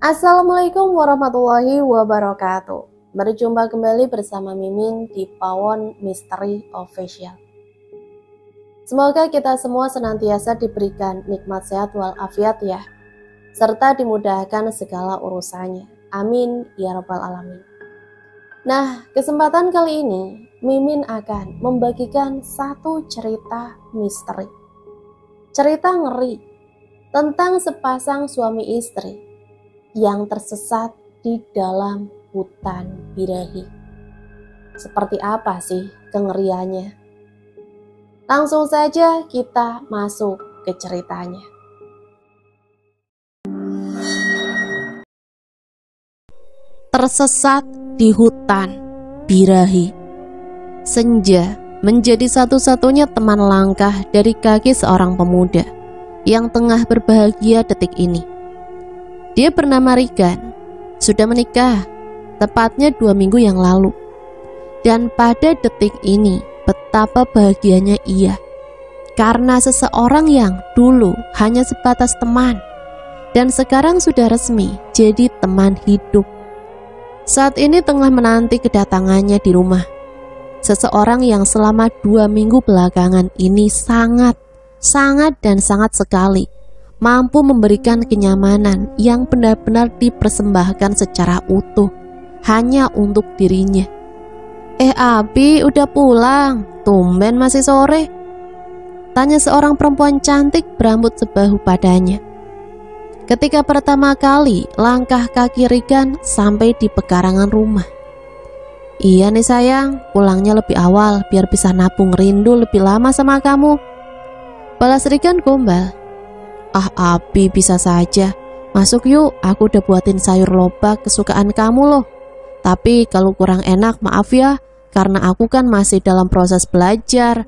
Assalamualaikum warahmatullahi wabarakatuh. Berjumpa kembali bersama Mimin di Pawon Misteri Official. Semoga kita semua senantiasa diberikan nikmat sehat walafiat ya, serta dimudahkan segala urusannya. Amin ya rabbal alamin. Nah, kesempatan kali ini Mimin akan membagikan satu cerita misteri. Cerita ngeri tentang sepasang suami istri yang tersesat di dalam hutan birahi. Seperti apa sih kengeriannya? Langsung saja kita masuk ke ceritanya. Tersesat di hutan birahi. Senja menjadi satu-satunya teman langkah dari kaki seorang pemuda yang tengah berbahagia detik ini. Dia bernama Rigan, sudah menikah, tepatnya 2 minggu yang lalu. Dan pada detik ini, betapa bahagianya ia, karena seseorang yang dulu hanya sebatas teman, dan sekarang sudah resmi jadi teman hidup. Saat ini tengah menanti kedatangannya di rumah. Seseorang yang selama 2 minggu belakangan ini sangat sekali mampu memberikan kenyamanan yang benar-benar dipersembahkan secara utuh hanya untuk dirinya. Abi udah pulang? Tumben masih sore? Tanya seorang perempuan cantik berambut sebahu padanya. Ketika pertama kali langkah kaki Rigan sampai di pekarangan rumah. Iya nih sayang, pulangnya lebih awal biar bisa nabung rindu lebih lama sama kamu. Balas Rigan gombal. Abi bisa saja. Masuk yuk, aku udah buatin sayur lobak kesukaan kamu loh. Tapi kalau kurang enak maaf ya, karena aku kan masih dalam proses belajar.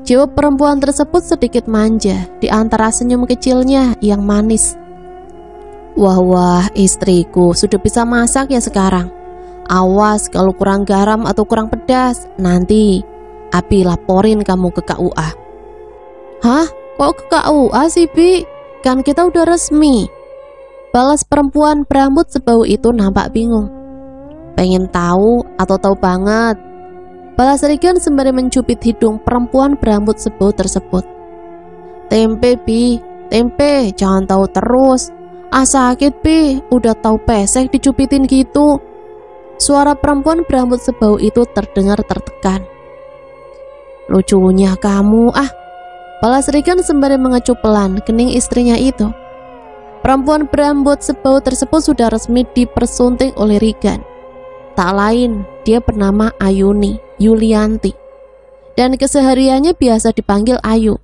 Jawab perempuan tersebut sedikit manja di antara senyum kecilnya yang manis. Wah, istriku sudah bisa masak ya sekarang. Awas kalau kurang garam atau kurang pedas, nanti Abi laporin kamu ke KUA. Hah? Kok ke KUA sih, Bi? Kan kita udah resmi. Balas perempuan berambut sebau itu nampak bingung. Pengen tahu atau tahu banget? Balas Rigan sembari mencubit hidung perempuan berambut sebau tersebut. Tempe, Bi. Tempe, jangan tahu terus. Sakit, Bi. Udah tahu pesek dicubitin gitu. Suara perempuan berambut sebau itu terdengar tertekan. Lucunya kamu, Balas Rigan sembari mengecup pelan kening istrinya itu. Perempuan berambut sebau tersebut sudah resmi dipersunting oleh Rigan. Tak lain, dia bernama Ayuni Yulianti. Dan kesehariannya biasa dipanggil Ayu.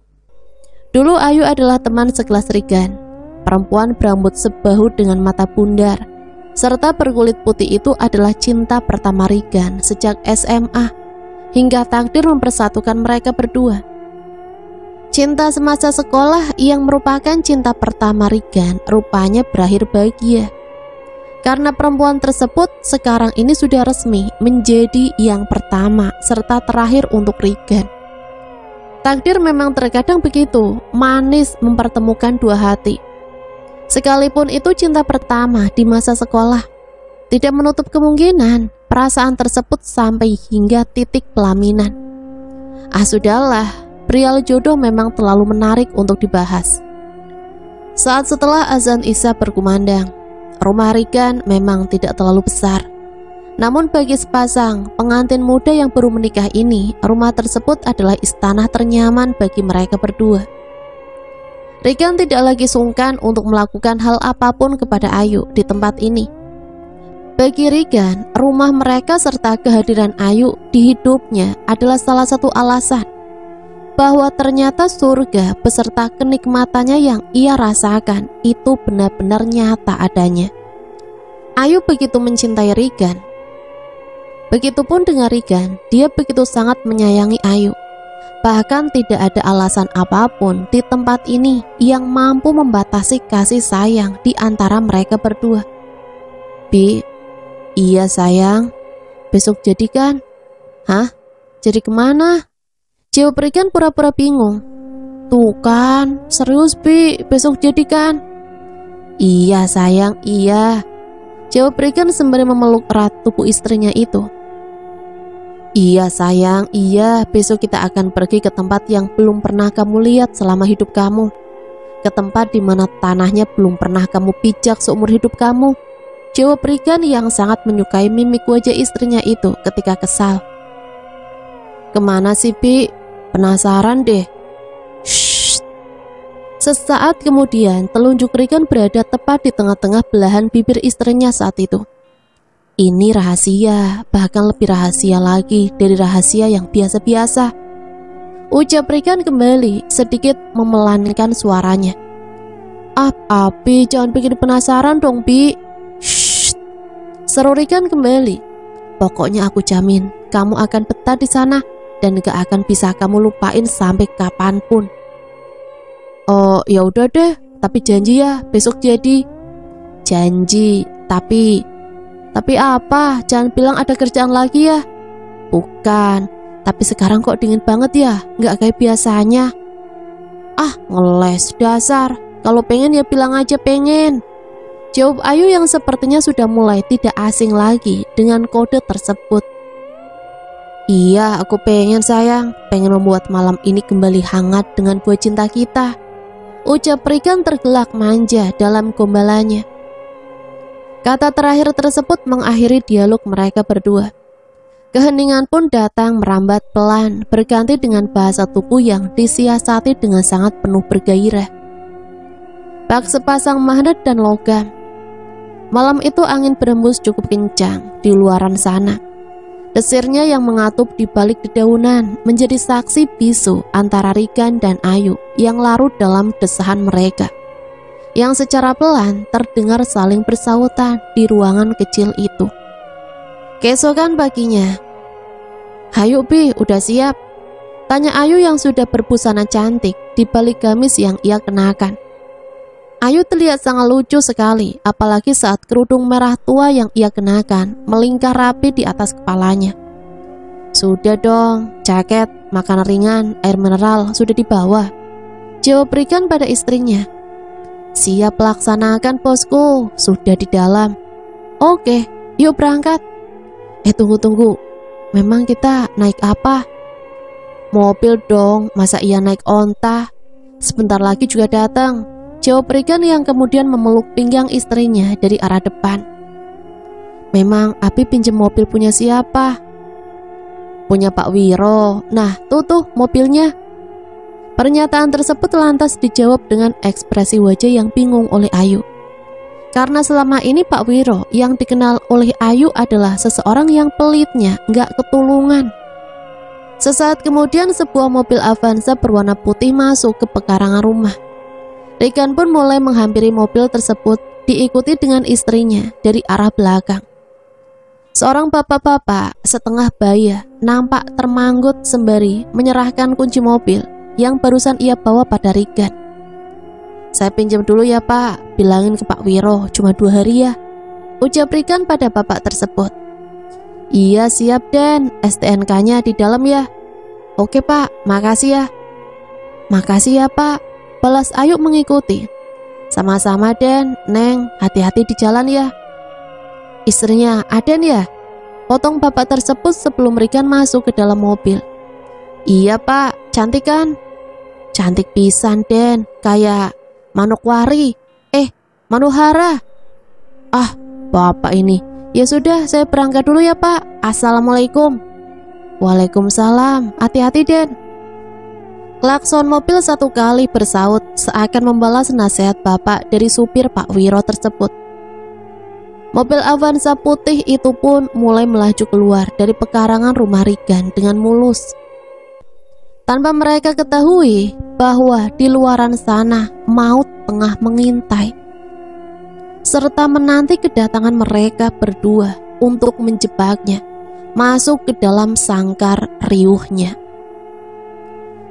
Dulu Ayu adalah teman sekelas Rigan. Perempuan berambut sebahu dengan mata bundar serta berkulit putih itu adalah cinta pertama Rigan sejak SMA, hingga takdir mempersatukan mereka berdua. Cinta semasa sekolah yang merupakan cinta pertama Rigan rupanya berakhir bahagia. Karena perempuan tersebut sekarang ini sudah resmi menjadi yang pertama serta terakhir untuk Rigan. Takdir memang terkadang begitu, manis mempertemukan dua hati. Sekalipun itu cinta pertama di masa sekolah, tidak menutup kemungkinan perasaan tersebut sampai hingga titik pelaminan. Sudahlah, perihal jodoh memang terlalu menarik untuk dibahas. Saat setelah azan Isya berkumandang, rumah Rigan memang tidak terlalu besar. Namun bagi sepasang pengantin muda yang baru menikah ini, rumah tersebut adalah istana ternyaman bagi mereka berdua. Rigan tidak lagi sungkan untuk melakukan hal apapun kepada Ayu di tempat ini. Bagi Rigan, rumah mereka serta kehadiran Ayu di hidupnya adalah salah satu alasan bahwa ternyata surga beserta kenikmatannya yang ia rasakan itu benar-benar nyata adanya. Ayu begitu mencintai Rigan. Begitupun dengan Rigan, dia begitu sangat menyayangi Ayu. Bahkan tidak ada alasan apapun di tempat ini yang mampu membatasi kasih sayang di antara mereka berdua. Bi, iya sayang, besok jadi kan? Hah? Jadi kemana? Jawab Rigan pura-pura bingung. Tuh kan, serius Bi, besok jadi kan? Iya sayang, iya, jawab Regan sembari memeluk erat tubuh istrinya itu. Iya sayang, iya, besok kita akan pergi ke tempat yang belum pernah kamu lihat selama hidup kamu. Ke tempat di mana tanahnya belum pernah kamu pijak seumur hidup kamu, jawab Regan yang sangat menyukai mimik wajah istrinya itu ketika kesal. Kemana sih, Pi? Penasaran deh. Shh. Sesaat kemudian, telunjuk Regan berada tepat di tengah-tengah belahan bibir istrinya saat itu. Ini rahasia, bahkan lebih rahasia lagi dari rahasia yang biasa-biasa. Ucap Regan kembali, sedikit memelankan suaranya. Pi, jangan bikin penasaran dong, Pi. Shh. Seru Regan kembali. Pokoknya aku jamin, kamu akan betah di sana dan gak akan bisa kamu lupain sampai kapanpun. Oh, ya udah deh, tapi janji ya, besok jadi. Janji, tapi apa? Jangan bilang ada kerjaan lagi ya. Bukan, tapi sekarang kok dingin banget ya, gak kayak biasanya. Ngeles dasar. Kalau pengen ya bilang aja pengen. Jawab Ayu yang sepertinya sudah mulai tidak asing lagi dengan kode tersebut. Iya, aku pengen sayang, pengen membuat malam ini kembali hangat dengan buah cinta kita. Ucap Regan tergelak manja dalam gombalannya. Kata terakhir tersebut mengakhiri dialog mereka berdua. Keheningan pun datang merambat pelan, berganti dengan bahasa tubuh yang disiasati dengan sangat penuh bergairah. Bak sepasang magnet dan logam. Malam itu angin berembus cukup kencang di luaran sana. Desirnya yang mengatup di balik dedaunan menjadi saksi bisu antara Regan dan Ayu yang larut dalam desahan mereka, yang secara pelan terdengar saling bersautan di ruangan kecil itu. Keesokan paginya, "Hayu Pi, udah siap?" tanya Ayu yang sudah berbusana cantik di balik gamis yang ia kenakan. Ayu terlihat sangat lucu sekali, apalagi saat kerudung merah tua yang ia kenakan melingkar rapi di atas kepalanya. Sudah dong, jaket, makanan ringan, air mineral sudah dibawa, jawab Regan pada istrinya. Siap laksanakan bosku, sudah di dalam. Oke, yuk berangkat. Tunggu, memang kita naik apa? Mobil dong, masa iya naik onta? Sebentar lagi juga datang, jawab Regan yang kemudian memeluk pinggang istrinya dari arah depan. Memang Abi pinjam mobil punya siapa? Punya Pak Wiro. Nah, tuh mobilnya. Pernyataan tersebut lantas dijawab dengan ekspresi wajah yang bingung oleh Ayu. Karena selama ini Pak Wiro yang dikenal oleh Ayu adalah seseorang yang pelitnya, gak ketulungan. Sesaat kemudian sebuah mobil Avanza berwarna putih masuk ke pekarangan rumah. Regan pun mulai menghampiri mobil tersebut, diikuti dengan istrinya dari arah belakang. Seorang bapak-bapak setengah baya nampak termanggut sembari menyerahkan kunci mobil yang barusan ia bawa pada Regan. Saya pinjam dulu ya Pak, bilangin ke Pak Wiro cuma 2 hari ya, ucap Regan pada bapak tersebut. Iya siap Den, STNK-nya di dalam ya. Oke Pak, makasih ya. Makasih ya Pak, balas Ayu mengikuti. Sama-sama Den, Neng, hati-hati di jalan ya. Istrinya, Aden ya? Potong bapak tersebut sebelum Regan masuk ke dalam mobil. Iya Pak, cantik kan? Cantik pisan Den, kayak Manokwari. Manohara. Bapak ini. Ya sudah, saya berangkat dulu ya Pak. Assalamualaikum. Waalaikumsalam, hati-hati Den. Klakson mobil 1 kali bersaut seakan membalas nasihat bapak dari supir Pak Wiro tersebut. Mobil Avanza putih itu pun mulai melaju keluar dari pekarangan rumah Regan dengan mulus. Tanpa mereka ketahui bahwa di luaran sana maut tengah mengintai, serta menanti kedatangan mereka berdua untuk menjebaknya masuk ke dalam sangkar riuhnya.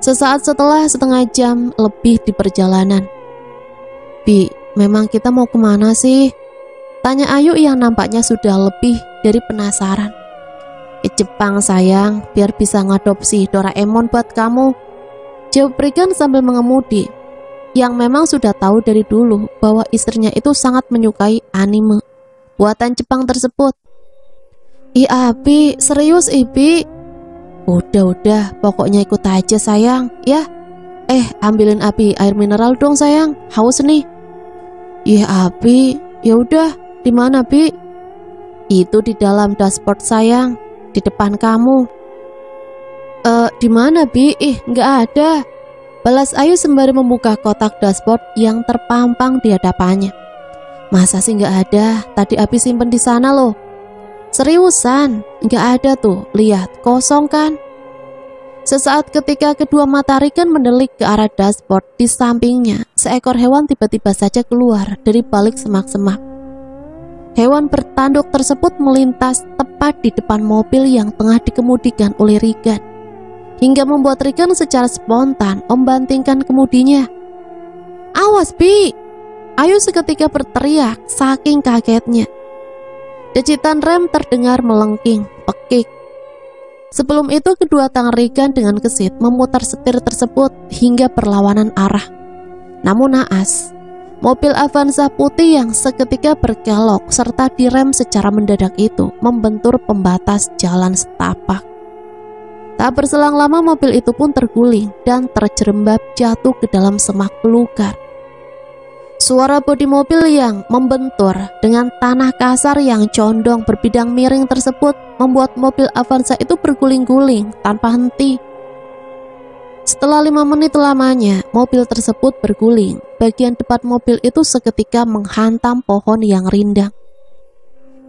Sesaat setelah setengah jam lebih di perjalanan. Bi, memang kita mau kemana sih? Tanya Ayu yang nampaknya sudah lebih dari penasaran. Ke Jepang sayang, biar bisa ngadopsi Doraemon buat kamu, jawab Regan sambil mengemudi. yang memang sudah tahu dari dulu bahwa istrinya itu sangat menyukai anime buatan Jepang tersebut. Ih Abi, serius Ibi? Udah, pokoknya ikut aja sayang, ya. Ambilin Abi air mineral dong sayang, haus nih. Iya Abi, ya udah, di mana Bi? Itu di dalam dashboard sayang, di depan kamu. Di mana Bi? Nggak ada. Balas Ayu sembari membuka kotak dashboard yang terpampang di hadapannya. Masa sih nggak ada? Tadi Abi simpen di sana loh. Seriusan, nggak ada tuh. Lihat, kosong kan? Sesaat ketika kedua mata Regan mendelik ke arah dashboard di sampingnya, seekor hewan tiba-tiba saja keluar dari balik semak-semak. Hewan bertanduk tersebut melintas tepat di depan mobil yang tengah dikemudikan oleh Regan, hingga membuat Regan secara spontan membantingkan kemudinya. Awas Bi! Ayu seketika berteriak saking kagetnya. Decitan rem terdengar melengking, pekik. Sebelum itu kedua tangan Regan dengan gesit memutar setir tersebut hingga perlawanan arah. Namun naas, mobil Avanza putih yang seketika berkelok serta direm secara mendadak itu membentur pembatas jalan setapak. Tak berselang lama mobil itu pun terguling dan terjerembab jatuh ke dalam semak belukar. Suara bodi mobil yang membentur dengan tanah kasar yang condong berbidang miring tersebut membuat mobil Avanza itu berguling-guling tanpa henti. Setelah 5 menit lamanya, mobil tersebut berguling. Bagian depan mobil itu seketika menghantam pohon yang rindang.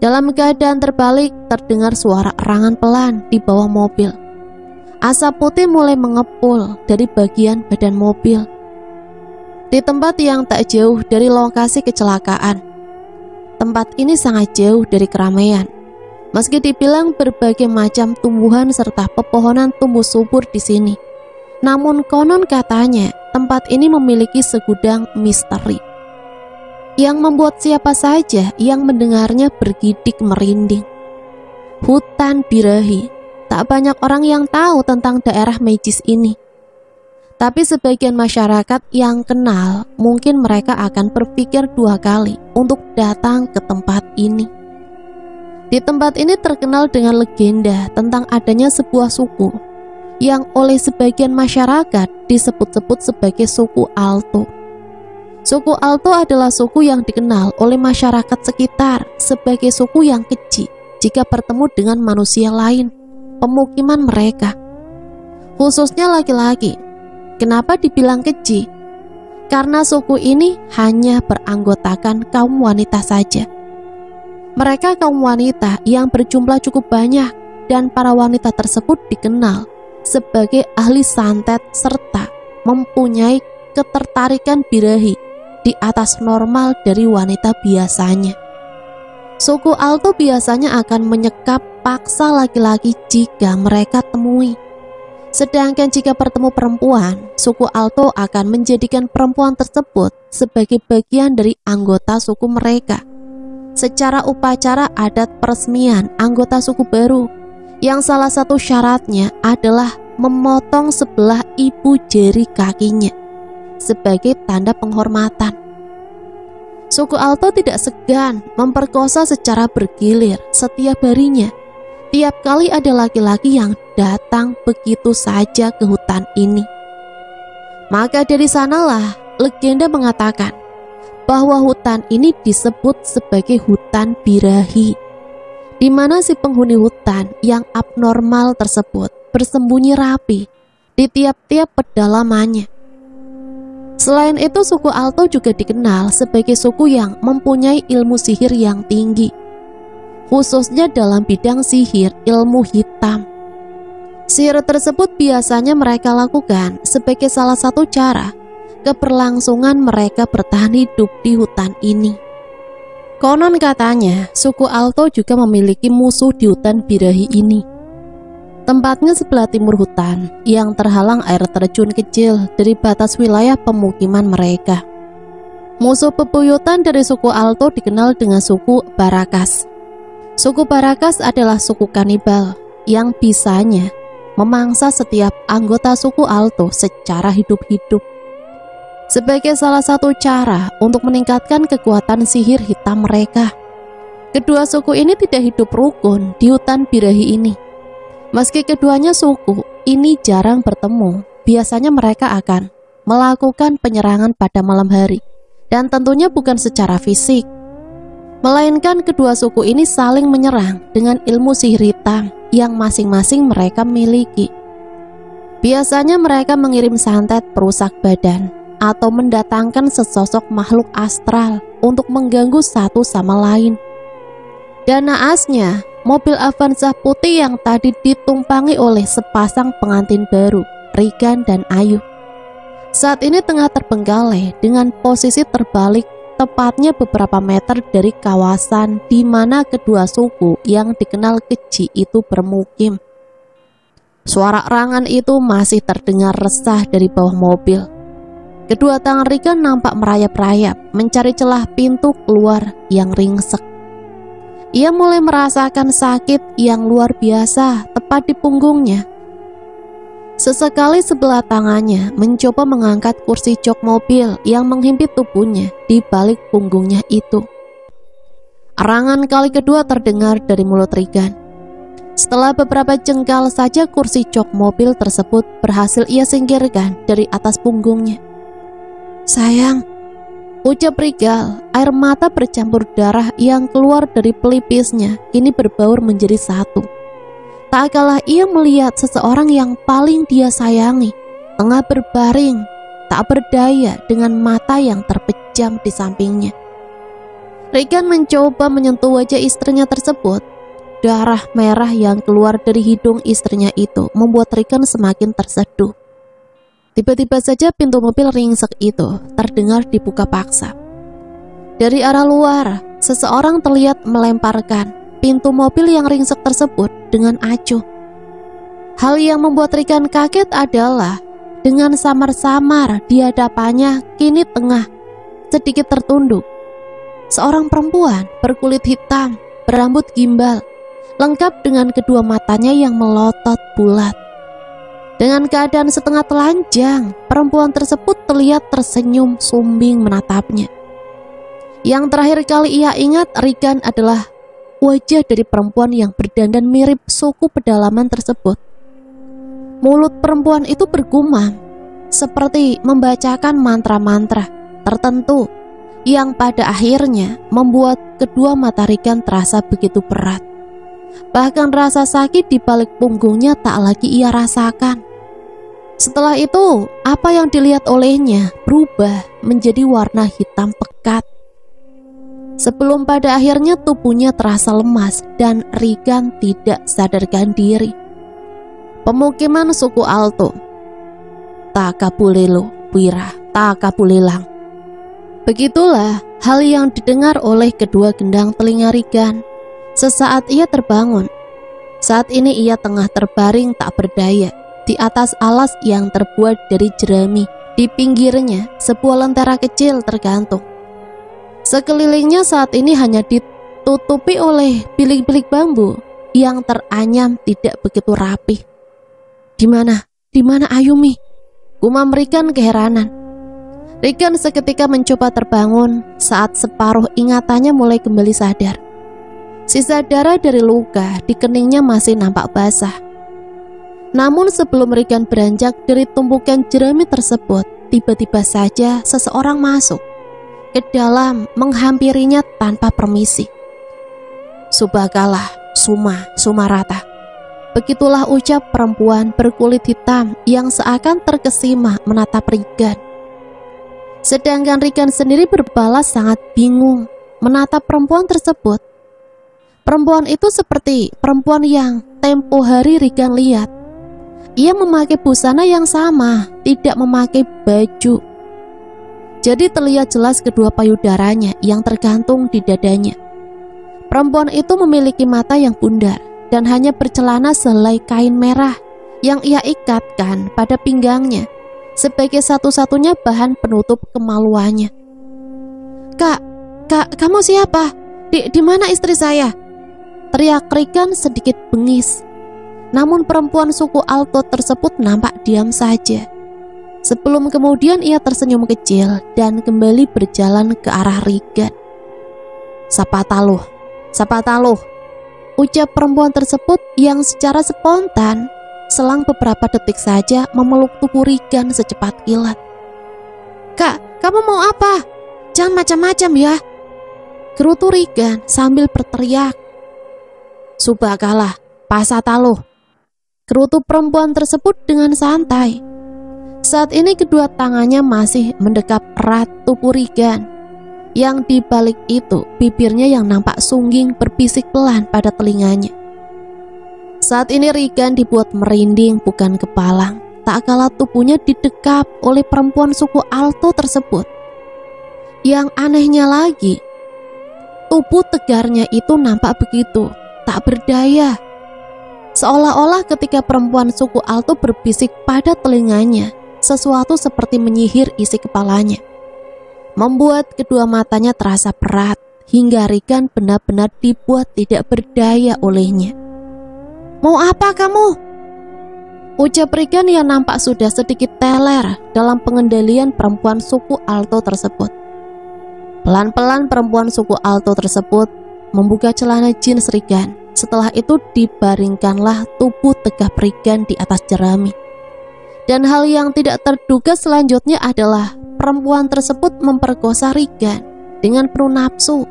Dalam keadaan terbalik, terdengar suara erangan pelan di bawah mobil. Asap putih mulai mengepul dari bagian badan mobil. Di tempat yang tak jauh dari lokasi kecelakaan. Tempat ini sangat jauh dari keramaian. Meski dibilang berbagai macam tumbuhan serta pepohonan tumbuh subur di sini, namun konon katanya tempat ini memiliki segudang misteri yang membuat siapa saja yang mendengarnya bergidik merinding. Hutan Birahi. Tak banyak orang yang tahu tentang daerah magis ini. Tapi sebagian masyarakat yang kenal, mungkin mereka akan berpikir 2 kali untuk datang ke tempat ini. Di tempat ini terkenal dengan legenda tentang adanya sebuah suku yang oleh sebagian masyarakat disebut-sebut sebagai suku Alto. Suku Alto adalah suku yang dikenal oleh masyarakat sekitar sebagai suku yang keji jika bertemu dengan manusia lain, pemukiman mereka, khususnya laki-laki. Kenapa dibilang keji? Karena suku ini hanya beranggotakan kaum wanita saja. Mereka kaum wanita yang berjumlah cukup banyak, dan para wanita tersebut dikenal sebagai ahli santet serta mempunyai ketertarikan birahi di atas normal dari wanita biasanya. Suku Alto biasanya akan menyekap paksa laki-laki jika mereka temui. Sedangkan jika bertemu perempuan, suku Alto akan menjadikan perempuan tersebut sebagai bagian dari anggota suku mereka. Secara upacara adat peresmian anggota suku baru, yang salah satu syaratnya adalah memotong sebelah ibu jari kakinya sebagai tanda penghormatan. Suku Alto tidak segan memperkosa secara bergilir setiap harinya. Tiap kali ada laki-laki yang datang begitu saja ke hutan ini. Maka dari sanalah legenda mengatakan bahwa hutan ini disebut sebagai hutan Birahi, di mana si penghuni hutan yang abnormal tersebut bersembunyi rapi di tiap-tiap pedalamannya. Selain itu, suku Alto juga dikenal sebagai suku yang mempunyai ilmu sihir yang tinggi, khususnya dalam bidang sihir ilmu hitam. Sihir tersebut biasanya mereka lakukan sebagai salah satu cara keberlangsungan mereka bertahan hidup di hutan ini. Konon katanya, suku Alto juga memiliki musuh di hutan Birahi ini. Tempatnya sebelah timur hutan yang terhalang air terjun kecil dari batas wilayah pemukiman mereka. Musuh bebuyutan dari suku Alto dikenal dengan suku Barakas. Suku Barakas adalah suku kanibal yang bisanya memangsa setiap anggota suku Alto secara hidup-hidup. sebagai salah satu cara untuk meningkatkan kekuatan sihir hitam mereka. Kedua suku ini tidak hidup rukun di hutan birahi ini. Meski keduanya suku ini jarang bertemu, biasanya mereka akan melakukan penyerangan pada malam hari, dan tentunya bukan secara fisik, melainkan kedua suku ini saling menyerang dengan ilmu sihir hitam yang masing-masing mereka miliki. Biasanya mereka mengirim santet perusak badan atau mendatangkan sesosok makhluk astral untuk mengganggu satu sama lain. Dan naasnya, mobil Avanza putih yang tadi ditumpangi oleh sepasang pengantin baru, Regan dan Ayu, saat ini tengah terbengkalai dengan posisi terbalik, tepatnya beberapa meter dari kawasan di mana kedua suku yang dikenal keji itu bermukim. Suara erangan itu masih terdengar resah dari bawah mobil. Kedua tangan Regan nampak merayap-rayap mencari celah pintu keluar yang ringsek. Ia mulai merasakan sakit yang luar biasa tepat di punggungnya. Sesekali sebelah tangannya mencoba mengangkat kursi jok mobil yang menghimpit tubuhnya di balik punggungnya itu. Erangan kali kedua terdengar dari mulut Regan. Setelah beberapa jengkal saja kursi jok mobil tersebut berhasil ia singkirkan dari atas punggungnya. "Sayang," ucap Regan, air mata bercampur darah yang keluar dari pelipisnya kini berbaur menjadi satu. Tak kalah ia melihat seseorang yang paling dia sayangi tengah berbaring, tak berdaya dengan mata yang terpejam di sampingnya. Regan mencoba menyentuh wajah istrinya tersebut. Darah merah yang keluar dari hidung istrinya itu membuat Regan semakin terseduh. Tiba-tiba saja pintu mobil ringsek itu terdengar dibuka paksa. Dari arah luar, seseorang terlihat melemparkan pintu mobil yang ringsek tersebut dengan acuh. Hal yang membuat Regan kaget adalah dengan samar-samar di hadapannya kini tengah sedikit tertunduk seorang perempuan berkulit hitam, berambut gimbal, lengkap dengan kedua matanya yang melotot bulat. Dengan keadaan setengah telanjang, perempuan tersebut terlihat tersenyum sumbing menatapnya. Yang terakhir kali ia ingat Regan adalah wajah dari perempuan yang berdandan mirip suku pedalaman tersebut. Mulut perempuan itu bergumam, seperti membacakan mantra-mantra tertentu yang pada akhirnya membuat kedua mata Regan terasa begitu berat. Bahkan rasa sakit di balik punggungnya tak lagi ia rasakan. Setelah itu, apa yang dilihat olehnya berubah menjadi warna hitam pekat. Sebelum pada akhirnya tubuhnya terasa lemas dan Regan tidak sadarkan diri. Pemukiman suku Alto, Takabulelo, Wira, Takabulelang. Begitulah hal yang didengar oleh kedua gendang telinga Regan. Sesaat ia terbangun. Saat ini ia tengah terbaring tak berdaya di atas alas yang terbuat dari jerami. Di pinggirnya sebuah lentera kecil tergantung. Sekelilingnya saat ini hanya ditutupi oleh bilik-bilik bambu yang teranyam tidak begitu rapi. Di mana Ayumi? Gumam Regan keheranan. Regan seketika mencoba terbangun saat separuh ingatannya mulai kembali sadar. Sisa darah dari luka di keningnya masih nampak basah. Namun sebelum Regan beranjak dari tumpukan jerami tersebut, tiba-tiba saja seseorang masuk ke dalam menghampirinya tanpa permisi. "Subakalah, Sumarata." Begitulah ucap perempuan berkulit hitam yang seakan terkesima menatap Regan. Sedangkan Regan sendiri berbalas sangat bingung menatap perempuan tersebut. Perempuan itu seperti perempuan yang tempo hari Regan lihat. Ia memakai busana yang sama, tidak memakai baju. Jadi terlihat jelas kedua payudaranya yang tergantung di dadanya. Perempuan itu memiliki mata yang bundar dan hanya bercelana selai kain merah yang ia ikatkan pada pinggangnya sebagai satu-satunya bahan penutup kemaluannya. Kak, kamu siapa? Di mana istri saya?" teriak Regan sedikit bengis. Namun perempuan suku Alto tersebut nampak diam saja. Sebelum kemudian ia tersenyum kecil dan kembali berjalan ke arah Regan. Sapa taluh, ucap perempuan tersebut yang secara spontan selang beberapa detik saja memeluk tubuh Regan secepat kilat. Kak, kamu mau apa? Jangan macam-macam ya, gerutu Regan sambil berteriak. Subakalah, pasataluh, gerutu perempuan tersebut dengan santai. Saat ini kedua tangannya masih mendekap erat tubuh Regan. Yang dibalik itu, bibirnya yang nampak sungging berbisik pelan pada telinganya. Saat ini Regan dibuat merinding bukan kepalang, tak kalah tubuhnya didekap oleh perempuan suku Alto tersebut. Yang anehnya lagi, tubuh tegarnya itu nampak begitu tak berdaya. Seolah-olah ketika perempuan suku Alto berbisik pada telinganya, sesuatu seperti menyihir isi kepalanya, membuat kedua matanya terasa berat hingga Regan benar-benar dibuat tidak berdaya olehnya. Mau apa kamu? Ucap Regan yang nampak sudah sedikit teler dalam pengendalian perempuan suku Alto tersebut. Pelan-pelan perempuan suku Alto tersebut membuka celana jeans Regan. Setelah itu dibaringkanlah tubuh tegap Regan di atas jerami. Dan hal yang tidak terduga selanjutnya adalah perempuan tersebut memperkosa Regan dengan penuh nafsu.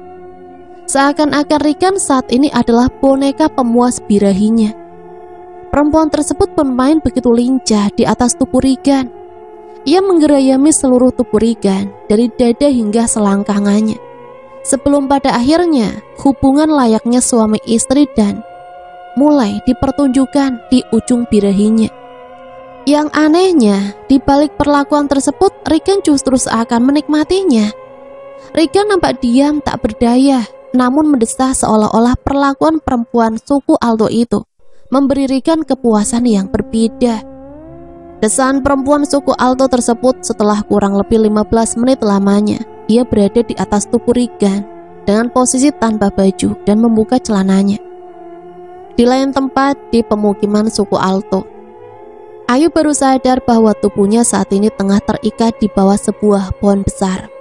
Seakan-akan Regan saat ini adalah boneka pemuas birahinya. Perempuan tersebut bermain begitu lincah di atas tubuh Regan. Ia menggerayami seluruh tubuh Regan dari dada hingga selangkangannya, sebelum pada akhirnya hubungan layaknya suami istri dan mulai dipertunjukkan di ujung birahinya. Yang anehnya, di balik perlakuan tersebut, Regan justru seakan menikmatinya. Regan nampak diam tak berdaya, namun mendesah seolah-olah perlakuan perempuan suku Alto itu memberi Regan kepuasan yang berbeda. Desahan perempuan suku Alto tersebut setelah kurang lebih 15 menit lamanya, ia berada di atas tubuh Regan dengan posisi tanpa baju dan membuka celananya. Di lain tempat di pemukiman suku Alto, Ayu baru sadar bahwa tubuhnya saat ini tengah terikat di bawah sebuah pohon besar.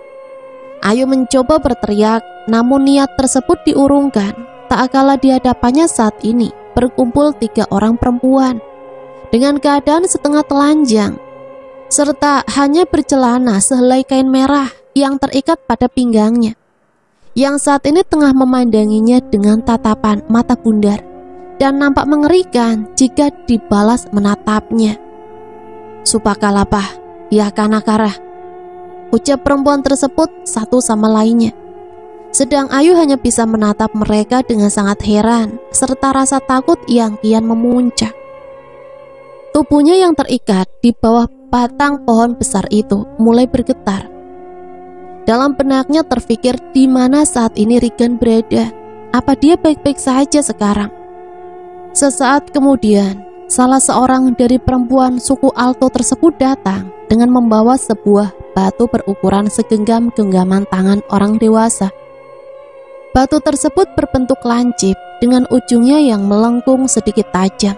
Ayu mencoba berteriak, namun niat tersebut diurungkan. Tak kalah di hadapannya saat ini berkumpul 3 orang perempuan dengan keadaan setengah telanjang, serta hanya bercelana sehelai kain merah yang terikat pada pinggangnya, yang saat ini tengah memandanginya dengan tatapan mata bundar dan nampak mengerikan jika dibalas menatapnya. Supakalapah, ya kanakara, ucap perempuan tersebut satu sama lainnya. Sedang Ayu hanya bisa menatap mereka dengan sangat heran, serta rasa takut yang kian memuncak. Tubuhnya yang terikat di bawah batang pohon besar itu mulai bergetar. Dalam benaknya terfikir di mana saat ini Regan berada. Apa dia baik-baik saja sekarang? Sesaat kemudian, salah seorang dari perempuan suku Alto tersebut datang dengan membawa sebuah batu berukuran segenggam-genggaman tangan orang dewasa. Batu tersebut berbentuk lancip dengan ujungnya yang melengkung sedikit tajam.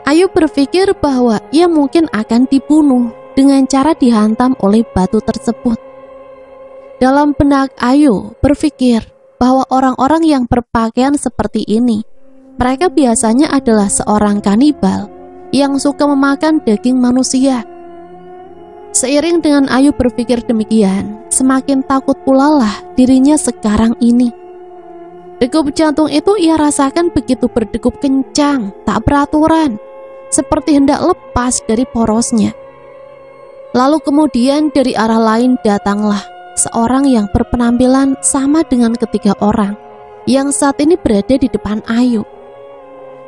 Ayu berpikir bahwa ia mungkin akan dibunuh dengan cara dihantam oleh batu tersebut. Dalam benak Ayu berpikir bahwa orang-orang yang berpakaian seperti ini, mereka biasanya adalah seorang kanibal yang suka memakan daging manusia. Seiring dengan Ayu berpikir demikian, semakin takut pula lah dirinya sekarang ini. Degup jantung itu ia rasakan begitu berdegup kencang, tak beraturan, seperti hendak lepas dari porosnya. Lalu kemudian dari arah lain datanglah seorang yang berpenampilan sama dengan ketiga orang yang saat ini berada di depan Ayu.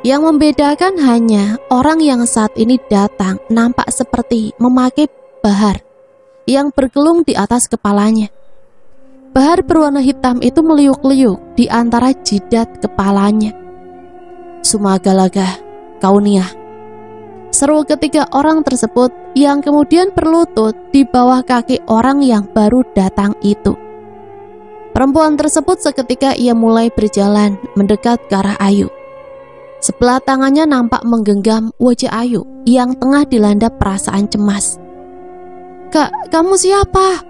Yang membedakan hanya orang yang saat ini datang nampak seperti memakai bahar yang bergelung di atas kepalanya. Bahar berwarna hitam itu meliuk-liuk di antara jidat kepalanya. Sumagalaga, kauniah, seru ketiga orang tersebut yang kemudian berlutut di bawah kaki orang yang baru datang itu. Perempuan tersebut seketika ia mulai berjalan mendekat ke arah Ayu. Sebelah tangannya nampak menggenggam wajah Ayu yang tengah dilanda perasaan cemas. "Kak, kamu siapa?"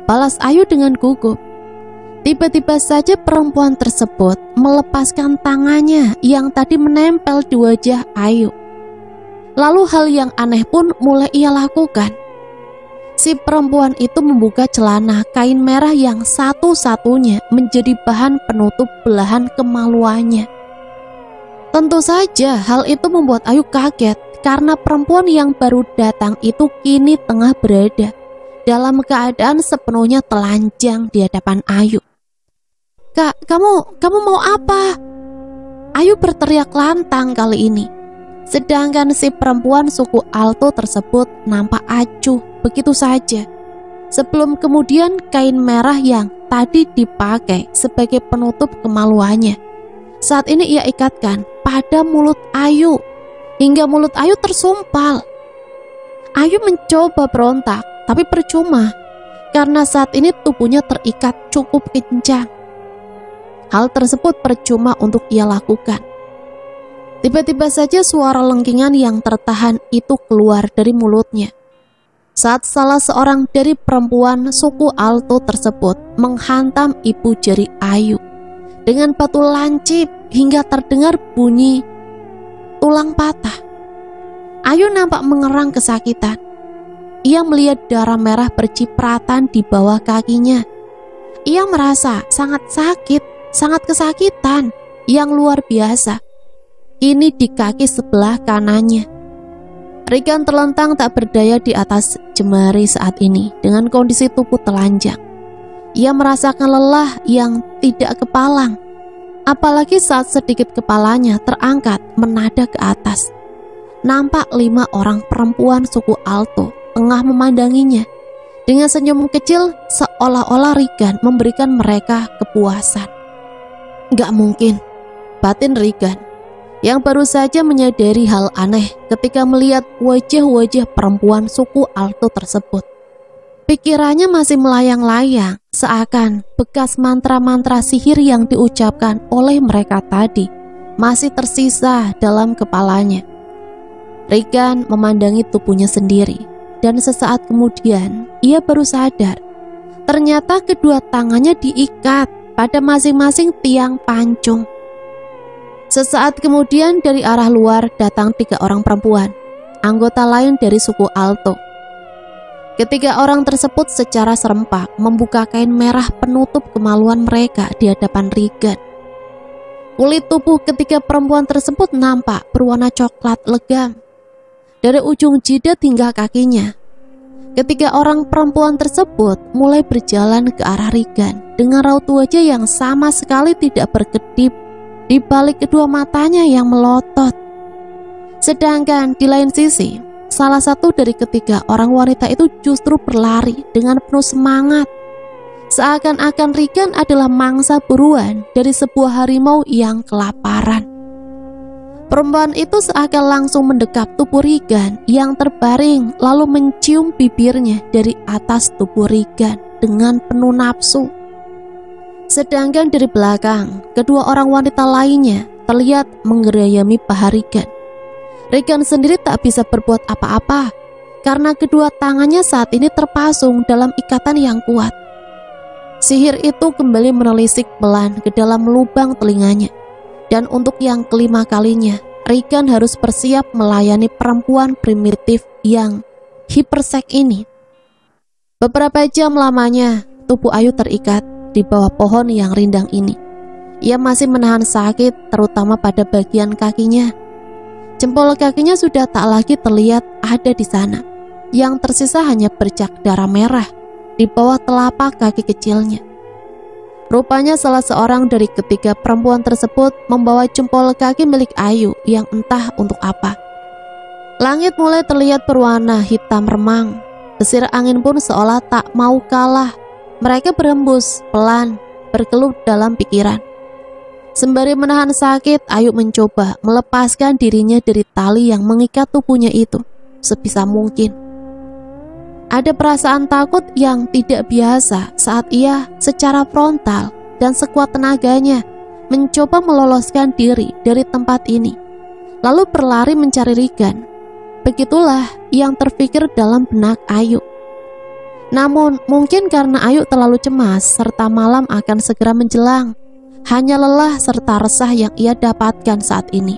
balas Ayu dengan gugup. Tiba-tiba saja perempuan tersebut melepaskan tangannya yang tadi menempel di wajah Ayu. Lalu hal yang aneh pun mulai ia lakukan. Si perempuan itu membuka celana kain merah yang satu-satunya menjadi bahan penutup belahan kemaluannya. Tentu saja hal itu membuat Ayu kaget karena perempuan yang baru datang itu kini tengah berada dalam keadaan sepenuhnya telanjang di hadapan Ayu. "Kak, kamu mau apa?" Ayu berteriak lantang kali ini. Sedangkan si perempuan suku Alto tersebut nampak acuh begitu saja. Sebelum kemudian kain merah yang tadi dipakai sebagai penutup kemaluannya, saat ini ia ikatkan pada mulut Ayu hingga mulut Ayu tersumpal. Ayu mencoba berontak, tapi percuma karena saat ini tubuhnya terikat cukup kencang. Hal tersebut percuma untuk ia lakukan. Tiba-tiba saja suara lengkingan yang tertahan itu keluar dari mulutnya saat salah seorang dari perempuan suku Alto tersebut menghantam ibu jari Ayu dengan batu lancip hingga terdengar bunyi tulang patah. Ayu nampak mengerang kesakitan. Ia melihat darah merah bercipratan di bawah kakinya. Ia merasa sangat sakit, sangat kesakitan yang luar biasa. Ini di kaki sebelah kanannya. Regan terlentang tak berdaya di atas jemari saat ini dengan kondisi tubuh telanjang. Ia merasakan lelah yang tidak kepalang, apalagi saat sedikit kepalanya terangkat menadar ke atas. Nampak 5 orang perempuan suku Alto tengah memandanginya dengan senyum kecil seolah-olah Regan memberikan mereka kepuasan. Gak mungkin, batin Regan yang baru saja menyadari hal aneh ketika melihat wajah-wajah perempuan suku Alto tersebut. Pikirannya masih melayang-layang seakan bekas mantra-mantra sihir yang diucapkan oleh mereka tadi masih tersisa dalam kepalanya. Regan memandangi tubuhnya sendiri dan sesaat kemudian ia baru sadar. Ternyata kedua tangannya diikat pada masing-masing tiang pancung. Sesaat kemudian dari arah luar datang 3 orang perempuan, anggota lain dari suku Alto. Ketiga orang tersebut secara serempak membuka kain merah penutup kemaluan mereka di hadapan Regan. Kulit tubuh ketiga perempuan tersebut nampak berwarna coklat legam dari ujung jidat hingga kakinya. Ketiga orang perempuan tersebut mulai berjalan ke arah Regan dengan raut wajah yang sama sekali tidak berkedip di balik kedua matanya yang melotot. Sedangkan di lain sisi, salah satu dari ketiga orang wanita itu justru berlari dengan penuh semangat, seakan-akan Regan adalah mangsa buruan dari sebuah harimau yang kelaparan. Perempuan itu seakan langsung mendekap tubuh Regan yang terbaring, lalu mencium bibirnya dari atas tubuh Regan dengan penuh nafsu. Sedangkan dari belakang, kedua orang wanita lainnya terlihat menggerayami paha Regan. Regan sendiri tak bisa berbuat apa-apa karena kedua tangannya saat ini terpasung dalam ikatan yang kuat. Sihir itu kembali menelisik pelan ke dalam lubang telinganya. Dan untuk yang kelima kalinya, Regan harus bersiap melayani perempuan primitif yang hipersek ini. Beberapa jam lamanya, tubuh Ayu terikat di bawah pohon yang rindang ini. Ia masih menahan sakit, terutama pada bagian kakinya. Jempol kakinya sudah tak lagi terlihat ada di sana. Yang tersisa hanya bercak darah merah di bawah telapak kaki kecilnya. Rupanya salah seorang dari ketiga perempuan tersebut membawa jempol kaki milik Ayu yang entah untuk apa. Langit mulai terlihat berwarna hitam remang. Desir angin pun seolah tak mau kalah. Mereka berembus pelan, berkeluh dalam pikiran. Sembari menahan sakit, Ayu mencoba melepaskan dirinya dari tali yang mengikat tubuhnya itu sebisa mungkin. Ada perasaan takut yang tidak biasa saat ia secara frontal dan sekuat tenaganya mencoba meloloskan diri dari tempat ini, lalu berlari mencari Regan. Begitulah yang terpikir dalam benak Ayu Namun mungkin karena Ayu terlalu cemas serta malam akan segera menjelang, hanya lelah serta resah yang ia dapatkan saat ini.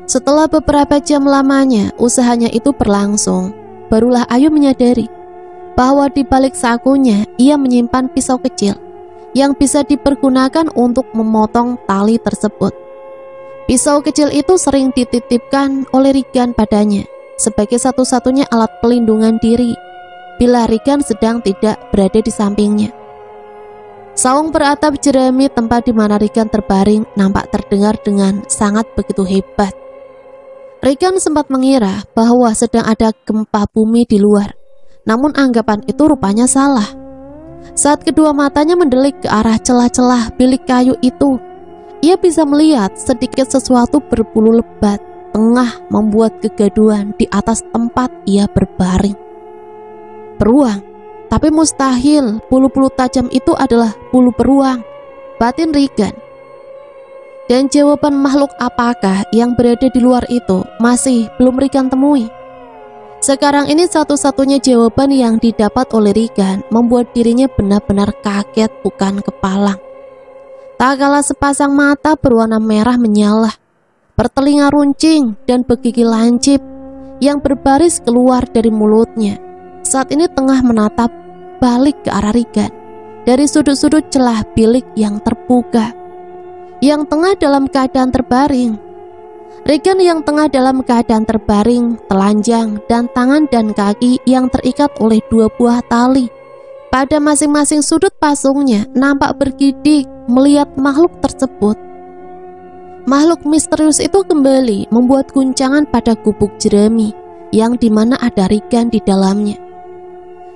Setelah beberapa jam lamanya usahanya itu berlangsung, barulah Ayu menyadari bahwa di balik sakunya ia menyimpan pisau kecil yang bisa dipergunakan untuk memotong tali tersebut. Pisau kecil itu sering dititipkan oleh Regan padanya sebagai satu-satunya alat pelindungan diri bila Regan sedang tidak berada di sampingnya. Saung beratap jerami tempat di mana Regan terbaring nampak terdengar dengan sangat begitu hebat. Regan sempat mengira bahwa sedang ada gempa bumi di luar, namun anggapan itu rupanya salah. Saat kedua matanya mendelik ke arah celah-celah bilik kayu itu, ia bisa melihat sedikit sesuatu berbulu lebat tengah membuat kegaduhan di atas tempat ia berbaring. Beruang, tapi mustahil bulu-bulu tajam itu adalah bulu beruang, batin Regan. Dan jawaban makhluk apakah yang berada di luar itu masih belum Regan temui. Sekarang ini satu-satunya jawaban yang didapat oleh Regan membuat dirinya benar-benar kaget bukan kepalang. Tak kala sepasang mata berwarna merah menyala, bertelinga runcing dan bergigi lancip yang berbaris keluar dari mulutnya, saat ini tengah menatap balik ke arah Regan dari sudut-sudut celah bilik yang terbuka, yang tengah dalam keadaan terbaring. Regan yang tengah dalam keadaan terbaring, telanjang, dan tangan dan kaki yang terikat oleh 2 buah tali pada masing-masing sudut pasungnya nampak bergidik melihat makhluk tersebut. Makhluk misterius itu kembali membuat guncangan pada gubuk jerami yang dimana ada Regan di dalamnya.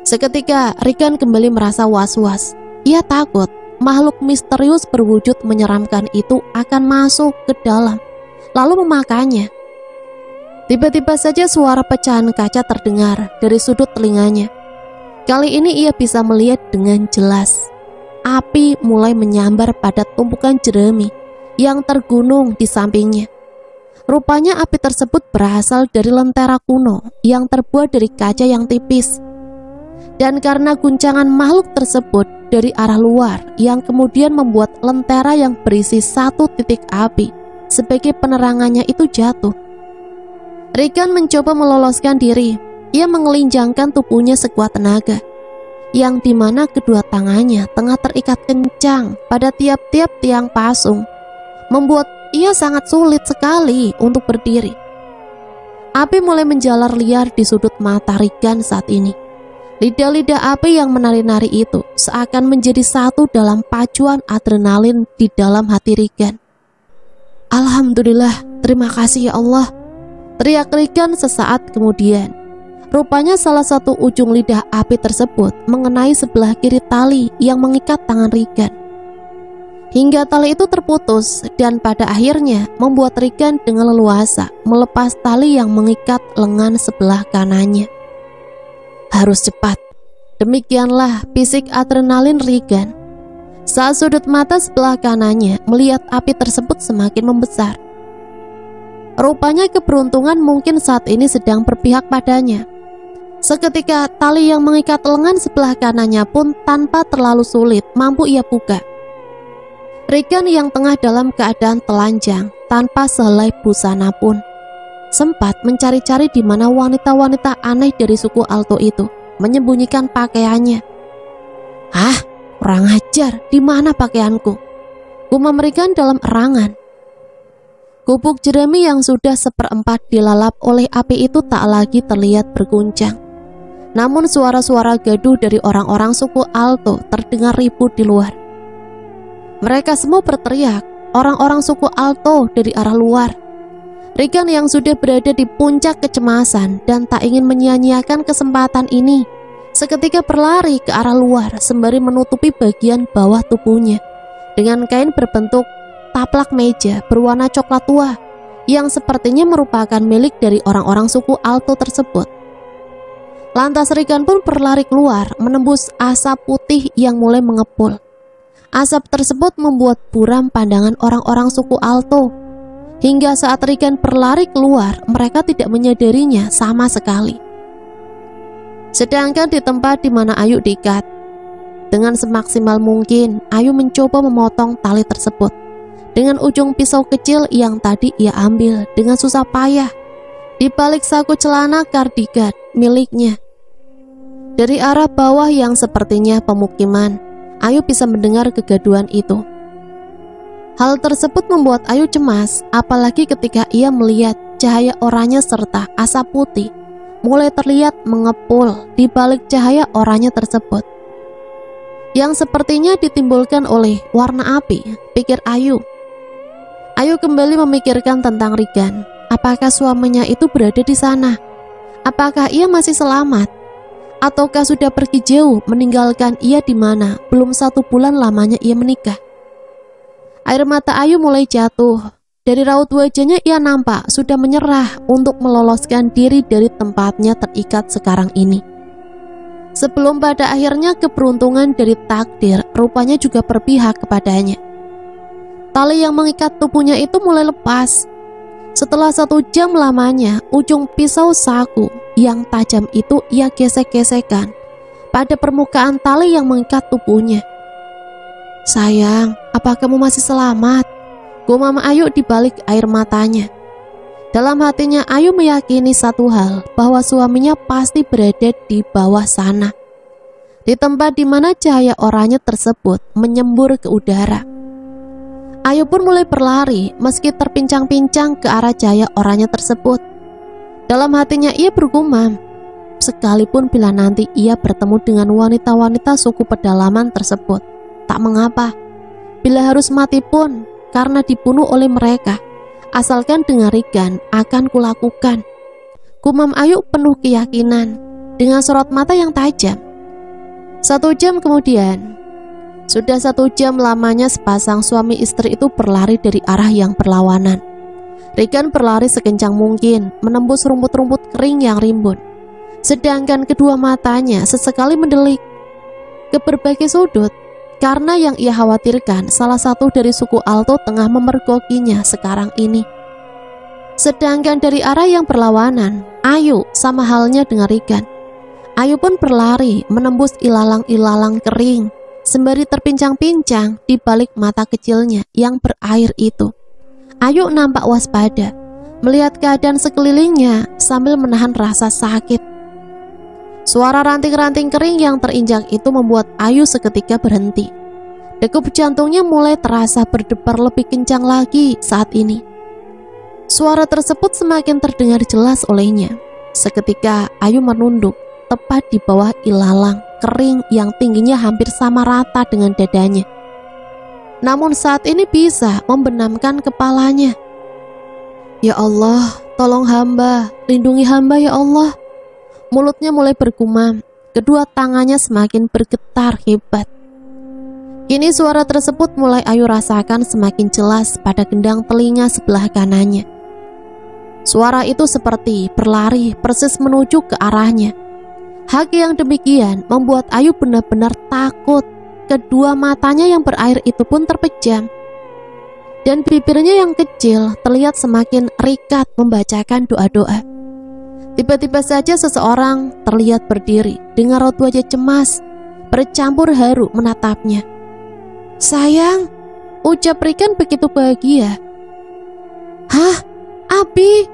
Seketika Regan kembali merasa was-was. Ia takut makhluk misterius berwujud menyeramkan itu akan masuk ke dalam lalu memakannya. Tiba-tiba saja suara pecahan kaca terdengar dari sudut telinganya. Kali ini ia bisa melihat dengan jelas. Api mulai menyambar pada tumpukan jerami yang tergunung di sampingnya. Rupanya api tersebut berasal dari lentera kuno yang terbuat dari kaca yang tipis. Dan karena guncangan makhluk tersebut dari arah luar yang kemudian membuat lentera yang berisi 1 titik api sebagai penerangannya itu jatuh. Regan mencoba meloloskan diri. Ia mengelinjangkan tubuhnya sekuat tenaga, yang dimana kedua tangannya tengah terikat kencang pada tiap-tiap tiang pasung, membuat ia sangat sulit sekali untuk berdiri. Api mulai menjalar liar di sudut mata Regan saat ini. Lidah-lidah api yang menari-nari itu seakan menjadi satu dalam pacuan adrenalin di dalam hati Regan. Alhamdulillah, terima kasih ya Allah, teriak Regan sesaat kemudian. Rupanya salah satu ujung lidah api tersebut mengenai sebelah kiri tali yang mengikat tangan Regan, hingga tali itu terputus dan pada akhirnya membuat Regan dengan leluasa melepas tali yang mengikat lengan sebelah kanannya. Harus cepat, demikianlah bisik adrenalin Regan saat sudut mata sebelah kanannya melihat api tersebut semakin membesar. Rupanya keberuntungan mungkin saat ini sedang berpihak padanya. Seketika tali yang mengikat lengan sebelah kanannya pun tanpa terlalu sulit mampu ia buka. Regan yang tengah dalam keadaan telanjang tanpa sehelai busana pun sempat mencari-cari di mana wanita-wanita aneh dari suku Alto itu menyembunyikan pakaiannya. Kurang ajar, di mana pakaianku? Gumam Regan dalam erangan. Gubuk jerami yang sudah 1/4 dilalap oleh api itu tak lagi terlihat berguncang. Namun suara-suara gaduh dari orang-orang suku Alto terdengar ribut di luar. Mereka semua berteriak, orang-orang suku Alto dari arah luar. Regan yang sudah berada di puncak kecemasan dan tak ingin menyia-nyiakan kesempatan ini, seketika berlari ke arah luar sembari menutupi bagian bawah tubuhnya dengan kain berbentuk taplak meja berwarna coklat tua yang sepertinya merupakan milik dari orang-orang suku Alto tersebut. Lantas Regan pun berlari keluar menembus asap putih yang mulai mengepul. Asap tersebut membuat buram pandangan orang-orang suku Alto. Hingga saat Regan berlari keluar, mereka tidak menyadarinya sama sekali. Sedangkan di tempat di mana Ayu diikat, dengan semaksimal mungkin Ayu mencoba memotong tali tersebut dengan ujung pisau kecil yang tadi ia ambil dengan susah payah di balik saku celana kardigan miliknya. Dari arah bawah yang sepertinya pemukiman, Ayu bisa mendengar kegaduhan itu. Hal tersebut membuat Ayu cemas, apalagi ketika ia melihat cahaya oranye serta asap putih mulai terlihat mengepul di balik cahaya oranye tersebut, yang sepertinya ditimbulkan oleh warna api, pikir Ayu. Ayu kembali memikirkan tentang Regan. Apakah suaminya itu berada di sana? Apakah ia masih selamat? Ataukah sudah pergi jauh meninggalkan ia di mana belum 1 bulan lamanya ia menikah? Air mata Ayu mulai jatuh. Dari raut wajahnya ia nampak sudah menyerah untuk meloloskan diri dari tempatnya terikat sekarang ini. Sebelum pada akhirnya keberuntungan dari takdir rupanya juga berpihak kepadanya. Tali yang mengikat tubuhnya itu mulai lepas. Setelah 1 jam lamanya, ujung pisau saku yang tajam itu ia gesek-gesekkan pada permukaan tali yang mengikat tubuhnya. "Sayang, apa kamu masih selamat?" gumam Ayu di balik air matanya. Dalam hatinya Ayu meyakini satu hal, bahwa suaminya pasti berada di bawah sana, di tempat di mana cahaya oranye tersebut menyembur ke udara. Ayu pun mulai berlari meski terpincang-pincang ke arah cahaya oranye tersebut. Dalam hatinya ia bergumam, sekalipun bila nanti ia bertemu dengan wanita-wanita suku pedalaman tersebut, tak mengapa. Bila harus mati pun karena dibunuh oleh mereka, asalkan dengan Regan akan kulakukan. Gumam Ayu penuh keyakinan dengan sorot mata yang tajam. 1 jam kemudian, sudah 1 jam lamanya sepasang suami istri itu berlari dari arah yang berlawanan. Regan berlari sekencang mungkin, menembus rumput-rumput kering yang rimbun. Sedangkan kedua matanya sesekali mendelik ke berbagai sudut, karena yang ia khawatirkan salah satu dari suku Alto tengah memergokinya sekarang ini. Sedangkan dari arah yang berlawanan, Ayu sama halnya dengan Regan. Ayu pun berlari menembus ilalang-ilalang kering, sembari terpincang-pincang di balik mata kecilnya yang berair itu. Ayu nampak waspada melihat keadaan sekelilingnya sambil menahan rasa sakit. Suara ranting-ranting kering yang terinjak itu membuat Ayu seketika berhenti. Degup jantungnya mulai terasa berdebar lebih kencang lagi saat ini. Suara tersebut semakin terdengar jelas olehnya. Seketika Ayu menunduk tepat di bawah ilalang kering yang tingginya hampir sama rata dengan dadanya. Namun saat ini bisa membenamkan kepalanya. "Ya Allah, tolong hamba, lindungi hamba ya Allah." Mulutnya mulai bergumam, kedua tangannya semakin bergetar hebat. Kini suara tersebut mulai Ayu rasakan semakin jelas pada gendang telinga sebelah kanannya. Suara itu seperti berlari persis menuju ke arahnya. Hal yang demikian membuat Ayu benar-benar takut. Kedua matanya yang berair itu pun terpejam, dan bibirnya yang kecil terlihat semakin rikat membacakan doa-doa. Tiba-tiba saja seseorang terlihat berdiri dengan raut wajah cemas bercampur haru menatapnya. "Sayang," ucap Regan begitu bahagia. "Hah? Abi?"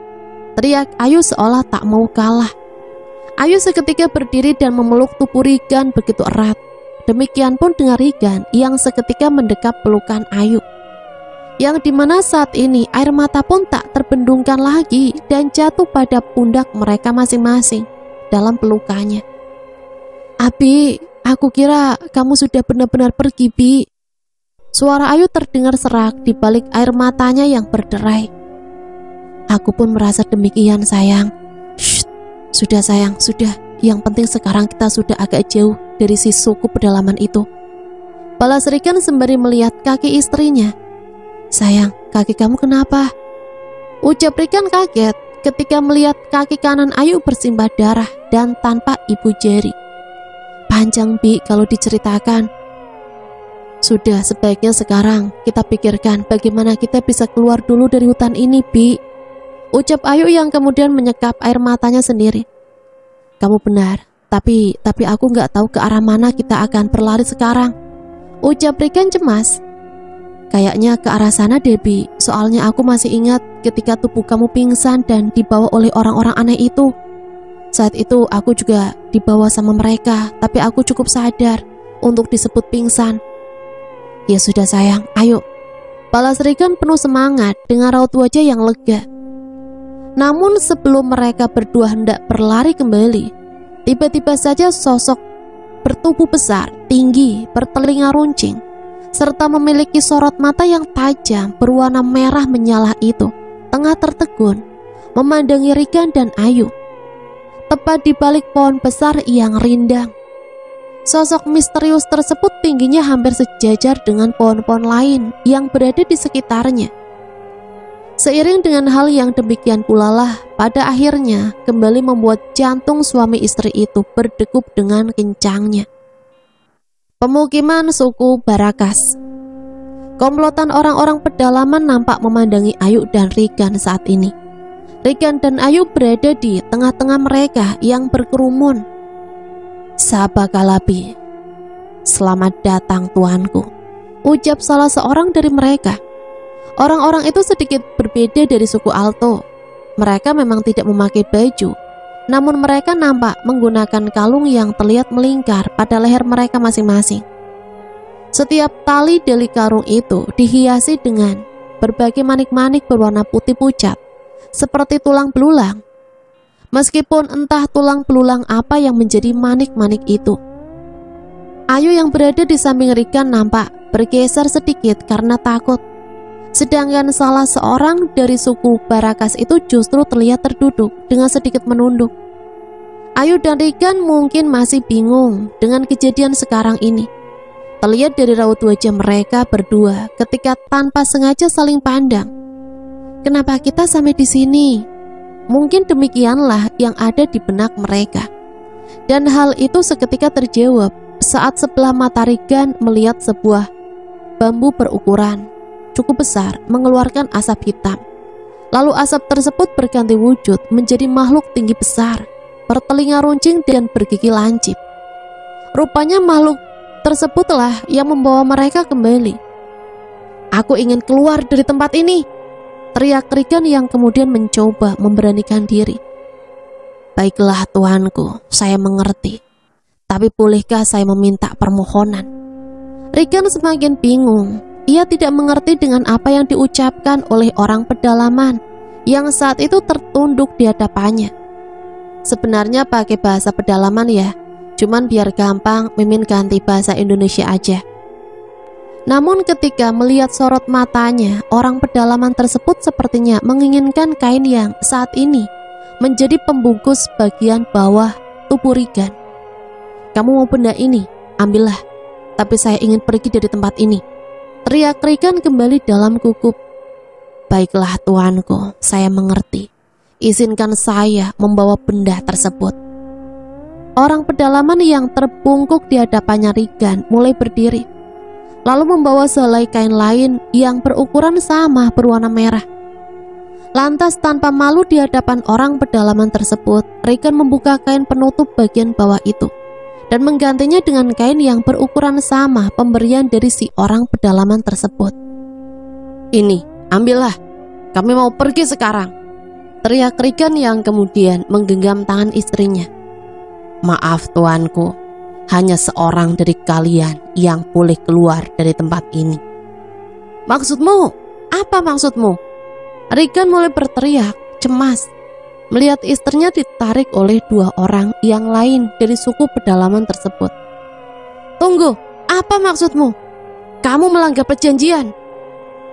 teriak Ayu seolah tak mau kalah. Ayu seketika berdiri dan memeluk tubuh Regan begitu erat. Demikian pun dengan Regan yang seketika mendekap pelukan Ayu, yang dimana saat ini air mata pun tak terbendungkan lagi dan jatuh pada pundak mereka masing-masing dalam pelukannya. "Abi, aku kira kamu sudah benar-benar pergi, Bi." Suara Ayu terdengar serak di balik air matanya yang berderai. "Aku pun merasa demikian, sayang." "Shh, sudah sayang, sudah. Yang penting sekarang kita sudah agak jauh dari si suku pedalaman itu." Balas Regan sembari melihat kaki istrinya. "Sayang, kaki kamu kenapa?" ucap Regan kaget ketika melihat kaki kanan Ayu bersimbah darah dan tanpa ibu jari. "Panjang, Bi, kalau diceritakan." "Sudah, sebaiknya sekarang kita pikirkan bagaimana kita bisa keluar dulu dari hutan ini, Bi," ucap Ayu yang kemudian menyekap air matanya sendiri. "Kamu benar, Tapi aku nggak tahu ke arah mana kita akan berlari sekarang, ucap Regan cemas. Kayaknya ke arah sana, Debbie. Soalnya aku masih ingat ketika tubuh kamu pingsan dan dibawa oleh orang-orang aneh itu. Saat itu aku juga dibawa sama mereka, tapi aku cukup sadar untuk disebut pingsan. Ya sudah sayang, ayo, balas Regan penuh semangat dengan raut wajah yang lega. Namun sebelum mereka berdua hendak berlari kembali, tiba-tiba saja sosok bertubuh besar, tinggi, bertelinga runcing, serta memiliki sorot mata yang tajam berwarna merah menyala itu tengah tertegun memandangi Regan dan Ayu. Tepat di balik pohon besar yang rindang, sosok misterius tersebut tingginya hampir sejajar dengan pohon-pohon lain yang berada di sekitarnya. Seiring dengan hal yang demikian pula lah, pada akhirnya kembali membuat jantung suami istri itu berdegup dengan kencangnya. Pemukiman suku Barakas. Komplotan orang-orang pedalaman nampak memandangi Ayu dan Regan saat ini. Regan dan Ayu berada di tengah-tengah mereka yang berkerumun. Sabakalabi, selamat datang tuanku, ucap salah seorang dari mereka. Orang-orang itu sedikit berbeda dari suku Alto. Mereka memang tidak memakai baju, namun mereka nampak menggunakan kalung yang terlihat melingkar pada leher mereka masing-masing. Setiap tali dari kalung itu dihiasi dengan berbagai manik-manik berwarna putih pucat, seperti tulang belulang. Meskipun entah tulang belulang apa yang menjadi manik-manik itu. Ayu yang berada di samping Regan nampak bergeser sedikit karena takut. Sedangkan salah seorang dari suku Barakas itu justru terlihat terduduk dengan sedikit menunduk. Ayu dan Regan mungkin masih bingung dengan kejadian sekarang ini. Terlihat dari raut wajah mereka berdua ketika tanpa sengaja saling pandang. Kenapa kita sampai di sini? Mungkin demikianlah yang ada di benak mereka. Dan hal itu seketika terjawab saat sebelah mata Regan melihat sebuah bambu berukuran cukup besar mengeluarkan asap hitam. Lalu asap tersebut berganti wujud menjadi makhluk tinggi besar, bertelinga runcing dan bergigi lancip. Rupanya makhluk tersebutlah yang membawa mereka kembali. Aku ingin keluar dari tempat ini, teriak Regan yang kemudian mencoba memberanikan diri. Baiklah tuanku, saya mengerti. Tapi bolehkah saya meminta permohonan? Regan semakin bingung. Ia tidak mengerti dengan apa yang diucapkan oleh orang pedalaman yang saat itu tertunduk di hadapannya. Sebenarnya pakai bahasa pedalaman ya, cuman biar gampang Mimin ganti bahasa Indonesia aja. Namun ketika melihat sorot matanya, orang pedalaman tersebut sepertinya menginginkan kain yang saat ini menjadi pembungkus bagian bawah tubuh Regan. Kamu mau benda ini? Ambillah. Tapi saya ingin pergi dari tempat ini, teriak Regan kembali dalam gugup. Baiklah tuanku, saya mengerti. Izinkan saya membawa benda tersebut. Orang pedalaman yang terbungkuk di hadapannya Regan mulai berdiri, lalu membawa sehelai kain lain yang berukuran sama berwarna merah. Lantas tanpa malu di hadapan orang pedalaman tersebut, Regan membuka kain penutup bagian bawah itu dan menggantinya dengan kain yang berukuran sama pemberian dari si orang pedalaman tersebut. Ini, ambillah, kami mau pergi sekarang, teriak Regan yang kemudian menggenggam tangan istrinya. Maaf tuanku, hanya seorang dari kalian yang boleh keluar dari tempat ini. Maksudmu? Apa maksudmu? Regan mulai berteriak, cemas, melihat istrinya ditarik oleh dua orang yang lain dari suku pedalaman tersebut. Tunggu, apa maksudmu? Kamu melanggar perjanjian.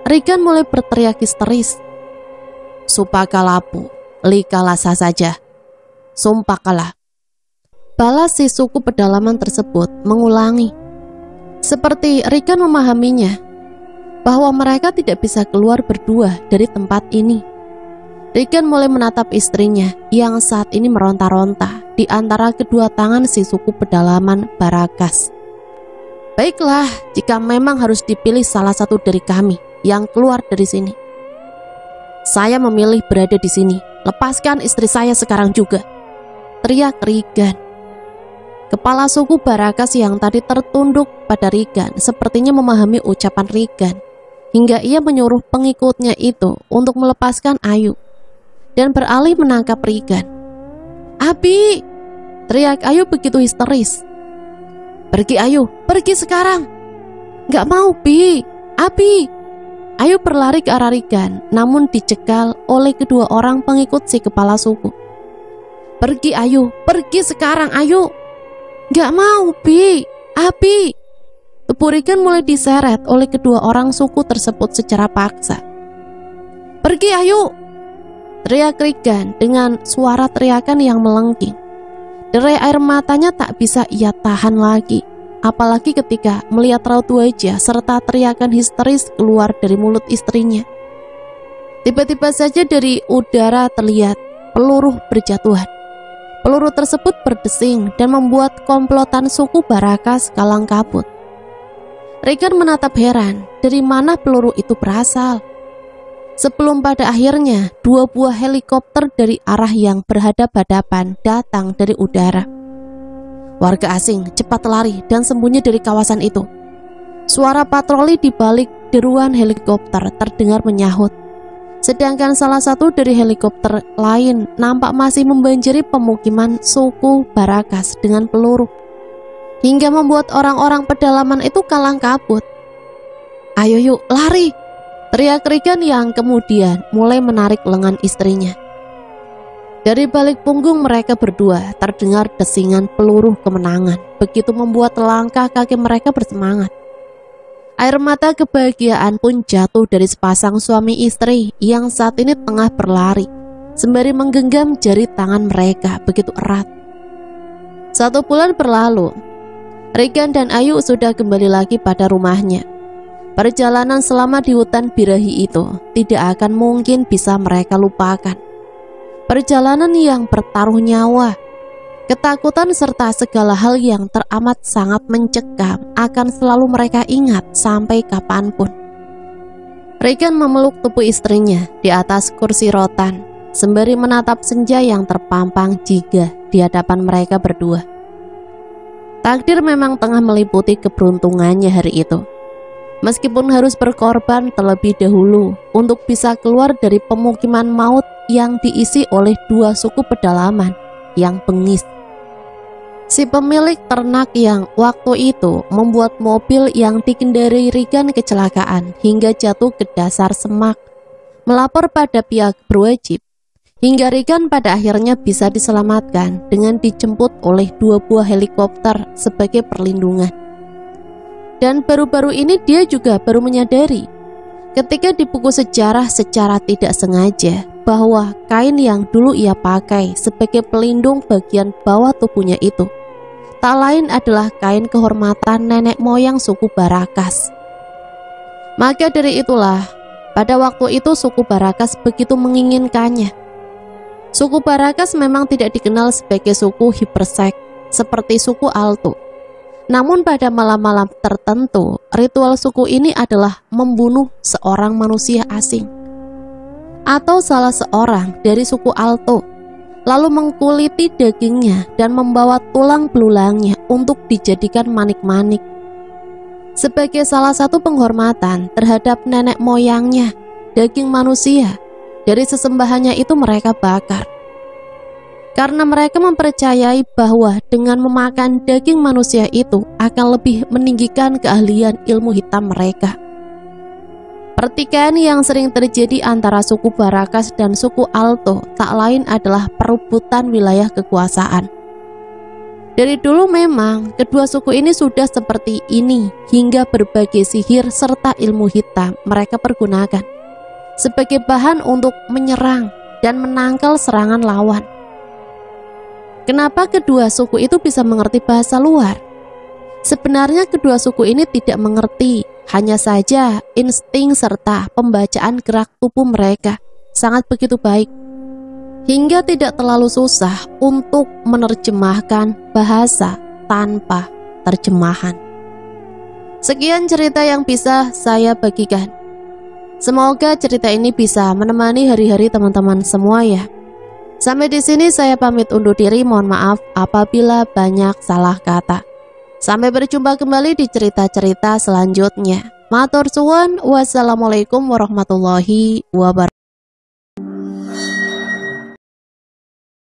Regan mulai berteriak histeris. Supakalapu, likalasa saja. Sumpakalah. Balas si suku pedalaman tersebut mengulangi. Seperti Regan memahaminya bahwa mereka tidak bisa keluar berdua dari tempat ini. Regan mulai menatap istrinya yang saat ini meronta-ronta di antara kedua tangan si suku pedalaman Barakas. Baiklah, jika memang harus dipilih salah satu dari kami yang keluar dari sini, saya memilih berada di sini. Lepaskan istri saya sekarang juga, teriak Regan. Kepala suku Barakas yang tadi tertunduk pada Regan sepertinya memahami ucapan Regan, hingga ia menyuruh pengikutnya itu untuk melepaskan Ayu dan beralih menangkap Regan. "Abi!" teriak Ayu begitu histeris. "Pergi Ayu, pergi sekarang." "Gak mau Bi, Abi!" Ayu berlari ke arah Regan, namun dicekal oleh kedua orang pengikut si kepala suku. "Pergi Ayu, pergi sekarang Ayu." "Gak mau Bi, Abi!" Tubuh Regan mulai diseret oleh kedua orang suku tersebut secara paksa. "Pergi Ayu!" teriak Regan dengan suara teriakan yang melengking. Derai air matanya tak bisa ia tahan lagi, apalagi ketika melihat raut wajah serta teriakan histeris keluar dari mulut istrinya. Tiba-tiba saja dari udara terlihat peluru berjatuhan. Peluru tersebut berdesing dan membuat komplotan suku Barakas kalang kabut. Regan menatap heran dari mana peluru itu berasal. Sebelum pada akhirnya 2 buah helikopter dari arah yang berhadap-hadapan datang dari udara. Warga asing cepat lari dan sembunyi dari kawasan itu. Suara patroli di balik deruan helikopter terdengar menyahut. Sedangkan salah satu dari helikopter lain nampak masih membanjiri pemukiman suku Barakas dengan peluru, hingga membuat orang-orang pedalaman itu kalang kabut. "Ayo yuk, lari!" teriak Regan yang kemudian mulai menarik lengan istrinya. Dari balik punggung mereka berdua terdengar desingan peluru kemenangan, begitu membuat langkah kaki mereka bersemangat. Air mata kebahagiaan pun jatuh dari sepasang suami istri yang saat ini tengah berlari, sembari menggenggam jari tangan mereka begitu erat. 1 bulan berlalu, Regan dan Ayu sudah kembali lagi pada rumahnya. Perjalanan selama di hutan birahi itu tidak akan mungkin bisa mereka lupakan. Perjalanan yang bertaruh nyawa, ketakutan serta segala hal yang teramat sangat mencekam akan selalu mereka ingat sampai kapanpun. Regan memeluk tubuh istrinya di atas kursi rotan, sembari menatap senja yang terpampang jingga di hadapan mereka berdua. Takdir memang tengah meliputi keberuntungannya hari itu. Meskipun harus berkorban terlebih dahulu untuk bisa keluar dari pemukiman maut yang diisi oleh 2 suku pedalaman yang bengis. Si pemilik ternak yang waktu itu membuat mobil yang dikendarai Regan kecelakaan hingga jatuh ke dasar semak, melapor pada pihak berwajib, hingga Regan pada akhirnya bisa diselamatkan dengan dijemput oleh 2 buah helikopter sebagai perlindungan. Dan baru-baru ini dia juga baru menyadari ketika di buku sejarah secara tidak sengaja bahwa kain yang dulu ia pakai sebagai pelindung bagian bawah tubuhnya itu tak lain adalah kain kehormatan nenek moyang suku Barakas. Maka dari itulah pada waktu itu suku Barakas begitu menginginkannya. Suku Barakas memang tidak dikenal sebagai suku hipersek seperti suku Alto. Namun pada malam-malam tertentu, ritual suku ini adalah membunuh seorang manusia asing atau salah seorang dari suku Alto, lalu mengkuliti dagingnya dan membawa tulang belulangnya untuk dijadikan manik-manik sebagai salah satu penghormatan terhadap nenek moyangnya. Daging manusia dari sesembahannya itu mereka bakar, karena mereka mempercayai bahwa dengan memakan daging manusia itu akan lebih meninggikan keahlian ilmu hitam mereka. Pertikaian yang sering terjadi antara suku Barakas dan suku Alto tak lain adalah perebutan wilayah kekuasaan. Dari dulu memang kedua suku ini sudah seperti ini, hingga berbagai sihir serta ilmu hitam mereka pergunakan sebagai bahan untuk menyerang dan menangkal serangan lawan. Kenapa kedua suku itu bisa mengerti bahasa luar? Sebenarnya kedua suku ini tidak mengerti, hanya saja insting serta pembacaan gerak tubuh mereka sangat begitu baik, hingga tidak terlalu susah untuk menerjemahkan bahasa tanpa terjemahan. Sekian cerita yang bisa saya bagikan. Semoga cerita ini bisa menemani hari-hari teman-teman semua ya. Sampai di sini saya pamit undur diri, mohon maaf apabila banyak salah kata. Sampai berjumpa kembali di cerita-cerita selanjutnya. Matur suwun, wassalamualaikum warahmatullahi wabarakatuh.